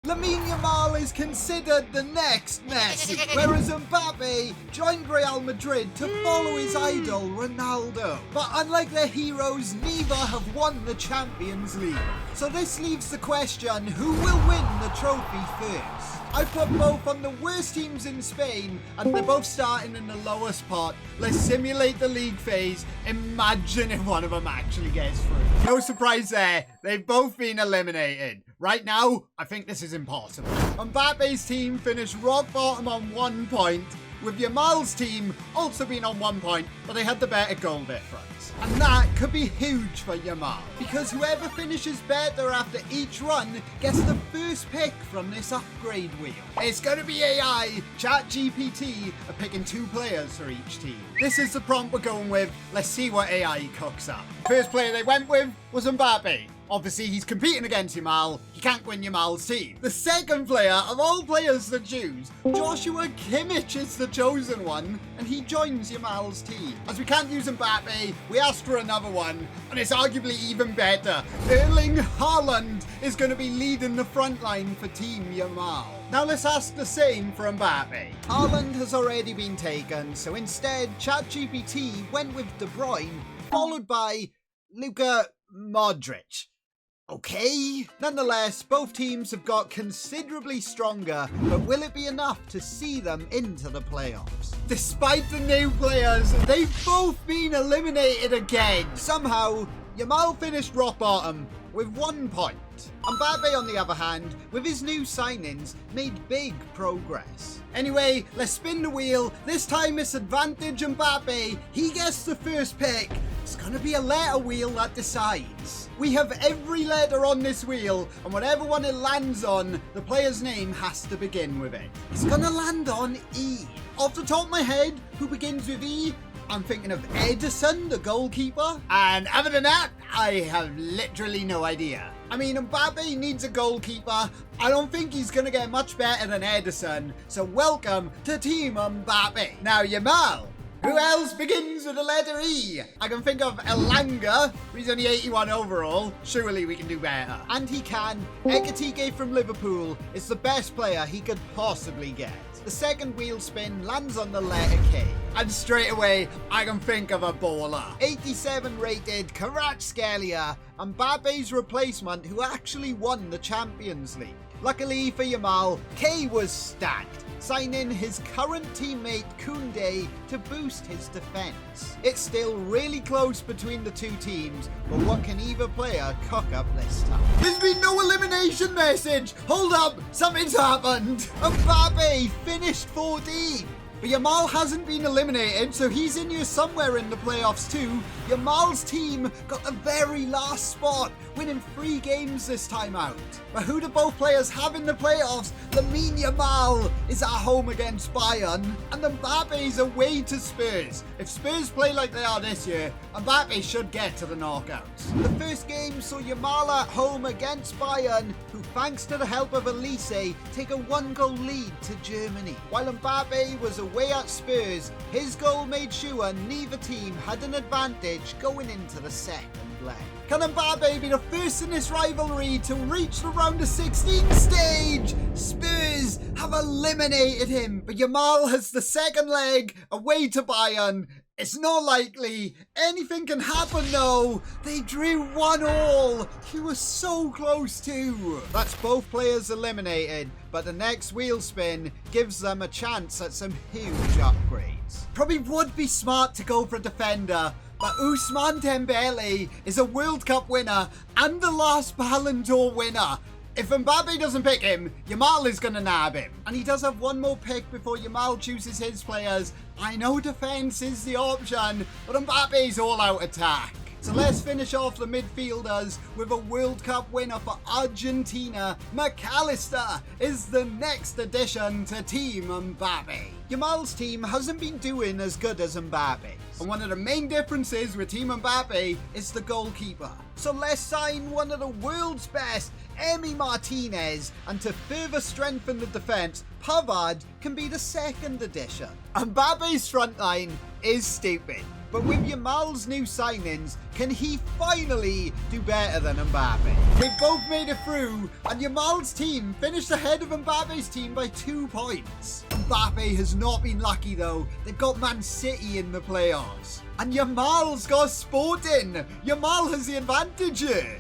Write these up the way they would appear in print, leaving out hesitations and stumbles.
Lamine Yamal is considered the next Messi, whereas Mbappe joined Real Madrid to follow his idol Ronaldo. But unlike their heroes, neither have won the Champions League. So this leaves the question, who will win the trophy first? I put both on the worst teams in Spain, and they're both starting in the lowest pot. Let's simulate the league phase. Imagine if one of them actually gets through. No surprise there, they've both been eliminated. Right now, I think this is impossible. Mbappe's team finished rock bottom on 1 point, with Yamal's team also being on 1 point, but they had the better goal difference. And that could be huge for Yamal, because whoever finishes better after each run gets the first pick from this upgrade wheel. It's going to be AI, ChatGPT are picking 2 players for each team. This is the prompt we're going with. Let's see what AI cooks up. First player they went with was Mbappe. Obviously, he's competing against Yamal. He can't win Yamal's team. The second player, of all players to choose, Joshua Kimmich is the chosen one, and he joins Yamal's team. As we can't use Mbappe, we asked for another one, and it's arguably even better. Erling Haaland is going to be leading the front line for Team Yamal. Now let's ask the same for Mbappe. Haaland has already been taken, so instead, ChatGPT went with De Bruyne, followed by Luka Modric. Okay. Nonetheless, both teams have got considerably stronger, but will it be enough to see them into the playoffs? Despite the new players, they've both been eliminated again. Somehow, Yamal finished rock bottom with 1 point. Mbappe, on the other hand, with his new signings, made big progress. Anyway, let's spin the wheel. This time it's advantage Mbappe. He gets the first pick. It's gonna be a letter wheel that decides. We have every letter on this wheel, and whatever one it lands on, the player's name has to begin with it. It's gonna land on E. Off the top of my head, who begins with E? I'm thinking of Edison, the goalkeeper. And other than that, I have literally no idea. I mean, Mbappe needs a goalkeeper. I don't think he's going to get much better than Edison. So welcome to Team Mbappe. Now, Yamal. Who else begins with the letter E? I can think of Elanga. He's only 81 overall. Surely we can do better. And he can. Ekitike from Liverpool is the best player he could possibly get. The second wheel spin lands on the letter K. And straight away, I can think of a baller. 87 rated Kvaratskhelia, Mbappe's replacement who actually won the Champions League. Luckily for Yamal, K was stacked, signing his current teammate Koundé to boost his defense. It's still really close between the two teams, but what can either player cock up this time? There's been no elimination message! Hold up, something's happened! Mbappe finished 14! But Yamal hasn't been eliminated, so he's in here somewhere in the playoffs too. Yamal's team got the very last spot, winning 3 games this time out. But who do both players have in the playoffs? Lamine Yamal is at home against Bayern, and Mbappe's away to Spurs. If Spurs play like they are this year, Mbappe should get to the knockouts. The first game saw Yamal at home against Bayern, who thanks to the help of Elise, take a 1-goal lead to Germany. While Mbappe was away at Spurs, his goal made sure neither team had an advantage going into the second leg. Can Mbappe be the first in this rivalry to reach the round of 16 stage? Spurs have eliminated him, but Yamal has the second leg away to Bayern. It's not likely. Anything can happen though. They drew 1-1. He was so close too. That's both players eliminated, but the next wheel spin gives them a chance at some huge upgrades. Probably would be smart to go for a defender, but Ousmane Dembele is a World Cup winner and the last Ballon d'Or winner. If Mbappe doesn't pick him, Yamal is going to nab him. And he does have one more pick before Yamal chooses his players. I know defense is the option, but Mbappe's all-out attack. So let's finish off the midfielders with a World Cup winner for Argentina. McAllister is the next addition to Team Mbappe. Yamal's team hasn't been doing as good as Mbappe's, and one of the main differences with Team Mbappe is the goalkeeper. So let's sign one of the world's best, Emi Martinez, and to further strengthen the defense, Pavard can be the second addition. Mbappe's front line is stupid. But with Yamal's new signings, can he finally do better than Mbappe? They both made it through, and Yamal's team finished ahead of Mbappe's team by 2 points. Mbappe has not been lucky though. They've got Man City in the playoffs. And Yamal's got Sporting. Yamal has the advantage here.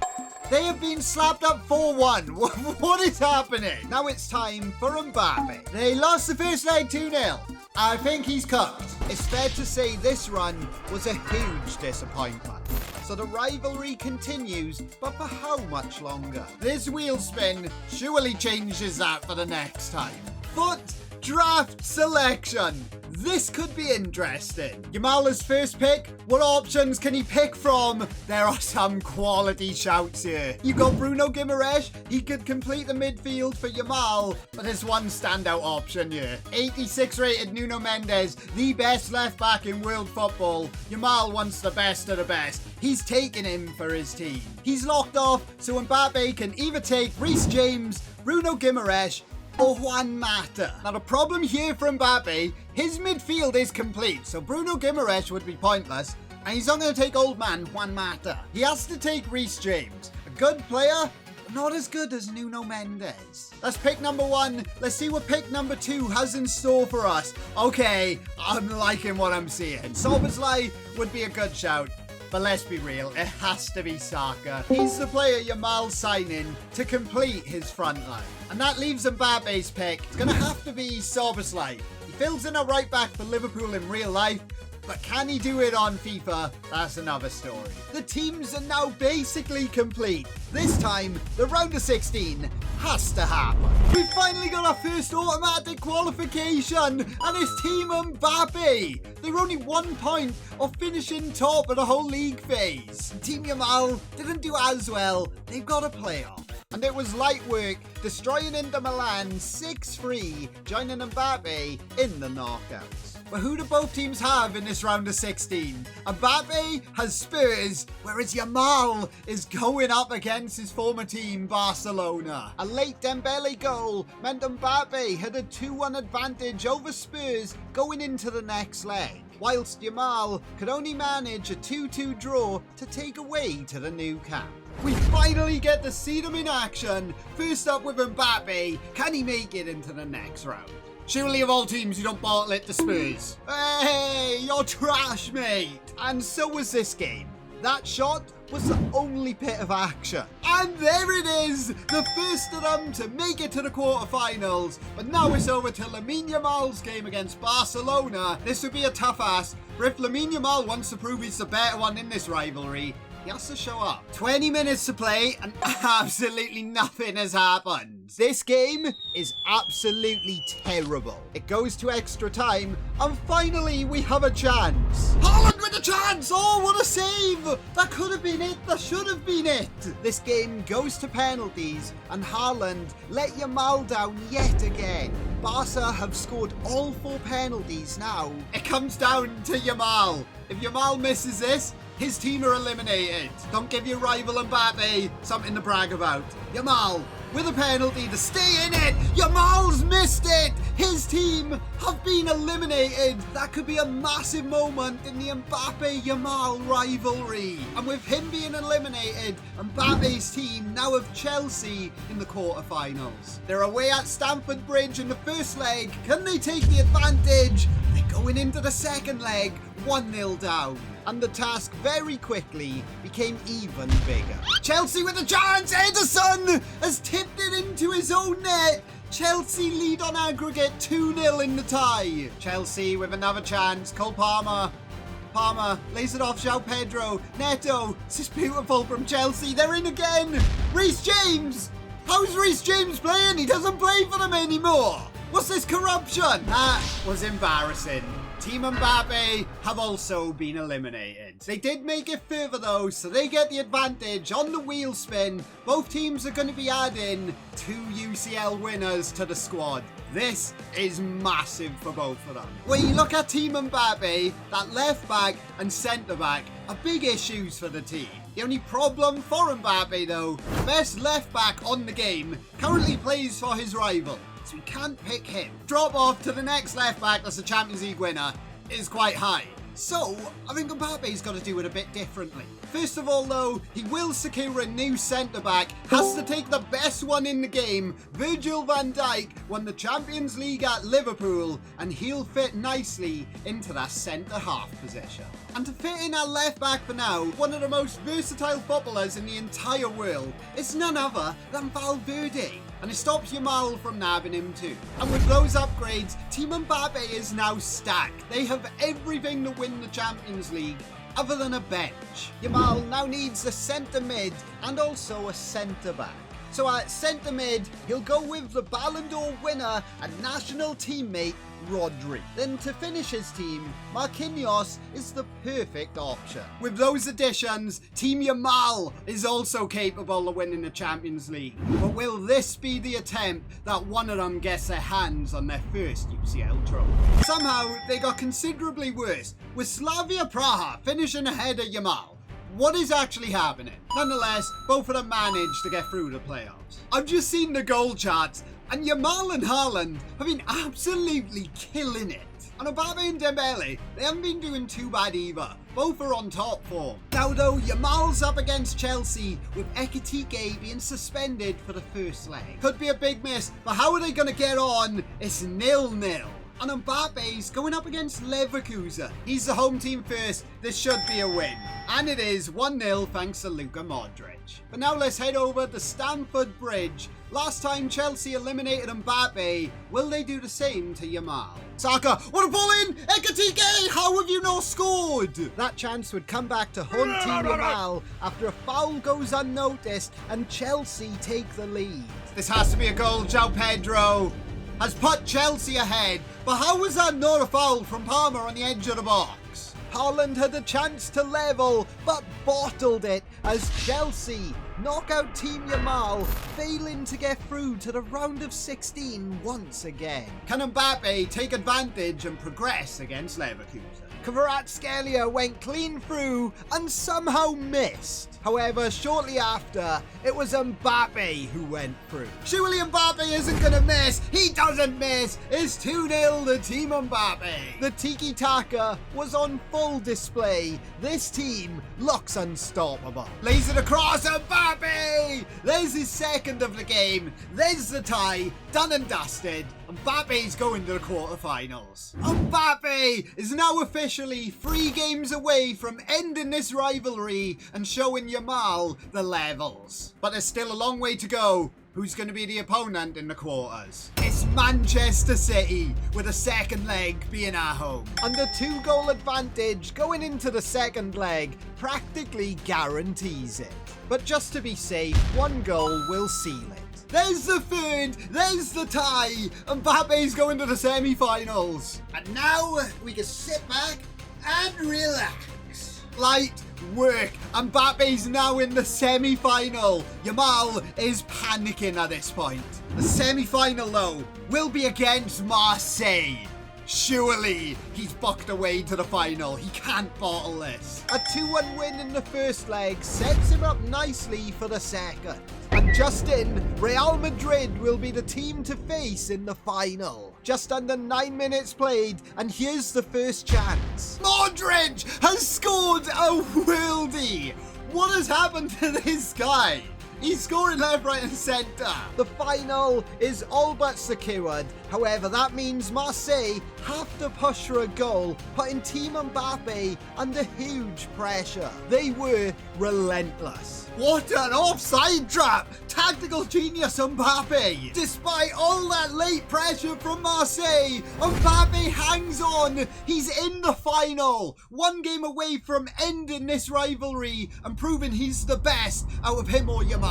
They have been slapped up 4-1. What is happening? Now it's time for Mbappe. They lost the first leg 2-0. I think he's cooked. It's fair to say this run was a huge disappointment. So the rivalry continues, but for how much longer? This wheel spin surely changes that for the next time. Foot draft selection. This could be interesting. Yamal's first pick. What options can he pick from? There are some quality shouts here. You got Bruno Guimaraes. He could complete the midfield for Yamal, but there's one standout option here. 86 rated Nuno Mendes, the best left back in world football. Yamal wants the best of the best. He's taking him for his team. He's locked off, so Mbappe can either take Reece James, Bruno Guimaraes, or Juan Mata. Now the problem here for Mbappe, his midfield is complete, so Bruno Guimaraes would be pointless, and he's not going to take old man Juan Mata. He has to take Reece James, a good player, but not as good as Nuno Mendes. That's pick number 1. Let's see what pick number 2 has in store for us. Okay, I'm liking what I'm seeing. Szoboszlai would be a good shout. But let's be real, it has to be Saka. He's the player Yamal's signing to complete his front line. And that leaves Mbappe's pick. It's going to have to be Szoboszlai. He fills in a right back for Liverpool in real life, but can he do it on FIFA? That's another story. The teams are now basically complete. This time, the round of 16 has to happen. We finally got our first automatic qualification, and it's Team Mbappe. They're only 1 point of finishing top of the whole league phase. Team Yamal didn't do as well. They've got a playoff. And it was light work, destroying Inter Milan 6-3, joining Mbappe in the knockouts. But who do both teams have in this round of 16? Mbappe has Spurs, whereas Yamal is going up against his former team, Barcelona. A late Dembele goal meant Mbappe had a 2-1 advantage over Spurs going into the next leg, whilst Yamal could only manage a 2-2 draw to take away to the new camp. We finally get to see them in action. First up with Mbappe, can he make it into the next round? Surely of all teams you don't bottle it to Spurs. Hey, you're trash, mate. And so was this game. That shot was the only bit of action. And there it is, the first of them to make it to the quarterfinals. But now it's over to Lamine Yamal's game against Barcelona. This would be a tough ask, but if Lamine Yamal wants to prove he's the better one in this rivalry, he has to show up. 20 minutes to play and absolutely nothing has happened. This game is absolutely terrible. It goes to extra time and finally we have a chance. Haaland with a chance! Oh, what a save! That could have been it. That should have been it. This game goes to penalties and Haaland let Yamal down yet again. Barca have scored all 4 penalties now. It comes down to Yamal. If Yamal misses this, his team are eliminated. Don't give your rival Mbappe something to brag about. Yamal with a penalty to stay in it. Yamal's missed it. His team have been eliminated. That could be a massive moment in the Mbappe-Yamal rivalry. And with him being eliminated, Mbappe's team now have Chelsea in the quarterfinals. They're away at Stamford Bridge in the first leg. Can they take the advantage? They're going into the second leg 1-0 down. And the task very quickly became even bigger. Chelsea with a chance. Ederson has tipped it into his own net. Chelsea lead on aggregate 2-0 in the tie. Chelsea with another chance. Cole Palmer. Palmer lays it off. João Pedro. Neto. This is beautiful from Chelsea. They're in again. Reece James. How's Reece James playing? He doesn't play for them anymore. What's this corruption? That was embarrassing. Team Mbappe have also been eliminated. They did make it further though, so they get the advantage on the wheel spin. Both teams are going to be adding 2 UCL winners to the squad. This is massive for both of them. When you look at Team Mbappe, that left back and centre back are big issues for the team. The only problem for Mbappe though, the best left back on the game currently plays for his rival. So we can't pick him. Drop off to the next left back that's a Champions League winner is quite high. So, I think Mbappe's got to do it a bit differently. First of all though, he will secure a new centre-back, has to take the best one in the game. Virgil van Dijk won the Champions League at Liverpool, and he'll fit nicely into that centre-half position. And to fit in our left-back for now, one of the most versatile footballers in the entire world is none other than Valverde. And it stops Yamal from nabbing him too. And with those upgrades, Team Mbappe is now stacked. They have everything to win the Champions League other than a bench. Yamal now needs a centre mid and also a centre back. So at centre mid, he'll go with the Ballon d'Or winner and national teammate Rodri. Then to finish his team, Marquinhos is the perfect option. With those additions, Team Yamal is also capable of winning the Champions League. But will this be the attempt that one of them gets their hands on their first UCL trophy? Somehow, they got considerably worse, with Slavia Praha finishing ahead of Yamal. What is actually happening? Nonetheless, both of them managed to get through the playoffs. I've just seen the goal charts, and Yamal and Haaland have been absolutely killing it. And Mbappe and Dembele, they haven't been doing too bad either. Both are on top form. Now though, Yamal's up against Chelsea, with Ekitike being suspended for the first leg. Could be a big miss, but how are they going to get on? It's 0-0. And Mbappe's going up against Leverkusen. He's the home team first. This should be a win. And it is 1-0 thanks to Luka Modric. But now let's head over to Stamford Bridge. Last time Chelsea eliminated Mbappe, will they do the same to Yamal? Saka, what a ball in! Ekitike, how have you not scored? That chance would come back to haunt Team Yamal after a foul goes unnoticed and Chelsea take the lead. This has to be a goal, João Pedro has put Chelsea ahead, but how was that not a foul from Palmer on the edge of the box? Haaland had a chance to level, but bottled it as Chelsea knock out Team Yamal, failing to get through to the round of 16 once again. Can Mbappe take advantage and progress against Leverkusen? Kvaratskhelia went clean through and somehow missed. However, shortly after, it was Mbappe who went through. Surely Mbappe isn't going to miss. He doesn't miss. It's 2-0 to Team Mbappe. The tiki-taka was on full display. This team looks unstoppable. Lays it across Mbappe. There's his second of the game. There's the tie. Done and dusted. Mbappe's going to the quarterfinals. Mbappe is now officially 3 games away from ending this rivalry and showing Yamal the levels. But there's still a long way to go. Who's going to be the opponent in the quarters? It's Manchester City, with the second leg being at home. And the 2-goal advantage going into the second leg practically guarantees it. But just to be safe, 1 goal will seal it. There's the third, there's the tie. Mbappe's going to the semi-finals. And now we can sit back and relax. Light work. Mbappe's now in the semi-final. Yamal is panicking at this point. The semi-final though will be against Marseille. Surely he's bucked away to the final. He can't bottle this. A 2-1 win in the first leg sets him up nicely for the second. And just in, Real Madrid will be the team to face in the final. Just under 9 minutes played, and here's the first chance. Modric has scored a worldie. What has happened to this guy? He's scoring left, right and centre. The final is all but secured. However, that means Marseille have to push for a goal, putting Team Mbappe under huge pressure. They were relentless. What an offside trap! Tactical genius Mbappe! Despite all that late pressure from Marseille, Mbappe hangs on. He's in the final. 1 game away from ending this rivalry and proving he's the best out of him or Yamal.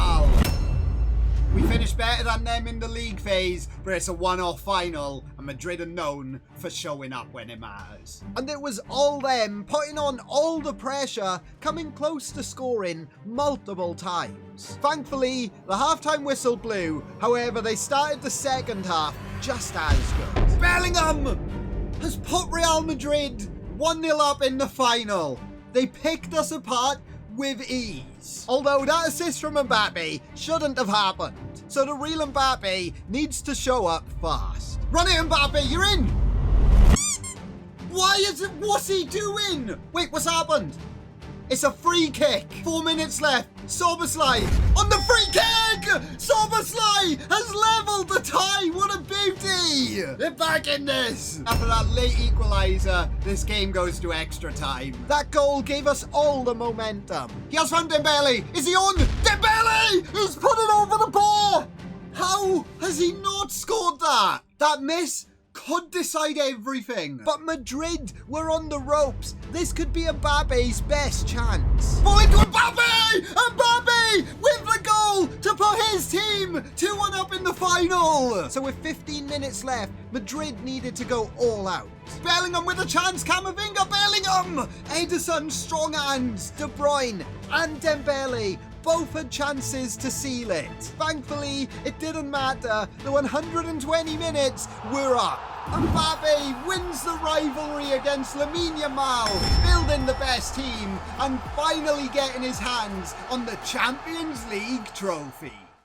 We finished better than them in the league phase, but it's a one-off final, and Madrid are known for showing up when it matters. And it was all them putting on all the pressure, coming close to scoring multiple times. Thankfully, the halftime whistle blew, however they started the second half just as good. Bellingham has put Real Madrid 1-0 up in the final. They picked us apart with ease. Although that assist from Mbappe shouldn't have happened. So the real Mbappe needs to show up fast. Run it, Mbappe, you're in! Why is it? What's he doing? Wait, what's happened? It's a free kick. 4 minutes left. Soberslay on the free kick. Soberslay has leveled the tie. What a beauty. They're back in this. After that late equaliser, this game goes to extra time. That goal gave us all the momentum. He has found Dembele. Is he on? Dembele! He's put it over the bar. How has he not scored that? That miss could decide everything. But Madrid were on the ropes. This could be Mbappe's best chance. Ball into Mbappe! Mbappe with the goal to put his team 2-1 up in the final. So with 15 minutes left, Madrid needed to go all out. Bellingham with a chance. Camavinga, Bellingham! Ederson, strong hands. De Bruyne and Dembele both had chances to seal it. Thankfully, it didn't matter. The 120 minutes were up. Mbappe wins the rivalry against Lamine Yamal, building the best team and finally getting his hands on the Champions League trophy.